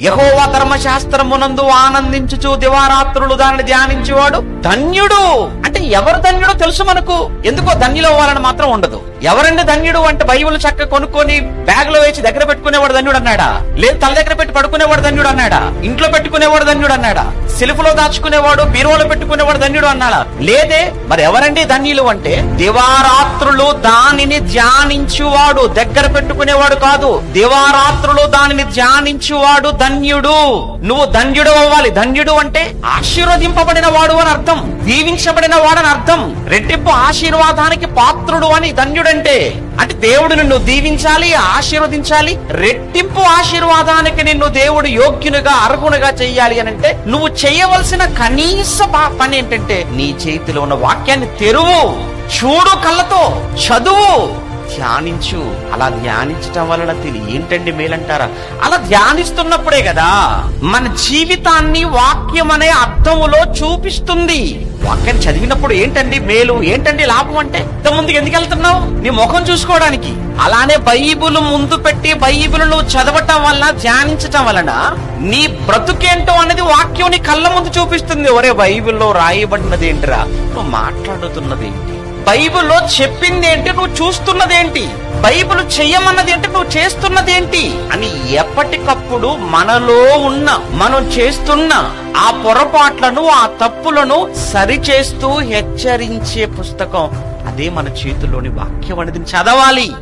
యెహోవా ధర్మశాస్త్రమునందు ఆనందించుచు దివారాత్రులు దానిని ధ్యానించేవాడు ధన్యుడు. అంటే ఎవరు ధన్యుడో తెలుసు మనకు, ఎందుకో ధన్యులు అవ్వాలని మాత్రం ఉండదు. ఎవరండి ధన్యుడు అంటే బైబిల్ చక్క కొనుక్కొని బ్యాగ్ లో వేసి దగ్గర పెట్టుకునేవాడు ధన్యుడు అన్నాడా? లేదు తల దగ్గర పెట్టి పడుకునేవాడు ధన్యుడు అన్నాడా? ఇంట్లో పెట్టుకునేవాడు ధన్యుడు అన్నాడా? సెల్ఫ్ లో దాచుకునేవాడు బీరువాలో పెట్టుకునేవాడు ధన్యుడు అన్నాడా? లేదే. మరి ఎవరండి ధన్యులు అంటే దివారాత్రులు దానిని ధ్యానించువాడు, దగ్గర పెట్టుకునేవాడు కాదు. దివారాత్రులు దానిని ధ్యానించువాడు ధన్యుడు. నువ్వు ధన్యుడు అవ్వాలి. ధన్యుడు అంటే ఆశీర్వదింపబడిన వాడు అని అర్థం, దీవించబడిన వాడని అర్థం, రెట్టింపు ఆశీర్వాదానికి పాత్రుడు అని ధన్యుడంటే. అంటే దేవుడు నిన్ను దీవించాలి, ఆశీర్వదించాలి, రెట్టింపు ఆశీర్వాదానికి నిన్ను దేవుడు యోగ్యునిగా అర్హునిగా చెయ్యాలి అని అంటే నువ్వు చేయవలసిన కనీస పని ఏంటంటే నీ చేతిలో ఉన్న వాక్యాన్ని తెరువు, చూడు కళ్ళతో, చదువు, ధ్యానించు. అలా ధ్యానించటం వలన ఏంటండి మేలంటారా? అలా ధ్యానిస్తున్నప్పుడే కదా మన జీవితాన్ని వాక్యం అనే అర్థములో చూపిస్తుంది. వాక్యాన్ని చదివినప్పుడు ఏంటండి మేలు, ఏంటండి లాభం అంటే ముందుకు ఎందుకు వెళ్తున్నావు? నీ ముఖం చూసుకోవడానికి. అలానే బైబిల్ ముందు పెట్టి బైబిల్ నువ్వు చదవటం వల్ల, ధ్యానించటం వలన నీ బ్రతుకేంటో అనేది వాక్యం నీ కళ్ళ ముందు చూపిస్తుంది. ఒరే బైబిల్లో రాయబడినది ఏంటిరా, నువ్వు మాట్లాడుతున్నది ఏంటి, బైబిల్లో చెప్పింది ఏంటి, నువ్వు చూస్తున్నదేంటి, బైబిల్ చెయ్యమన్నది ఏంటి, నువ్వు చేస్తున్నదేంటి అని ఎప్పటికప్పుడు మనలో ఉన్న, మనం చేస్తున్న ఆ పొరపాట్లను, ఆ తప్పులను సరిచేస్తూ హెచ్చరించే పుస్తకం అదే మన చేతుల్లోని వాక్యం అనేది చదవాలి.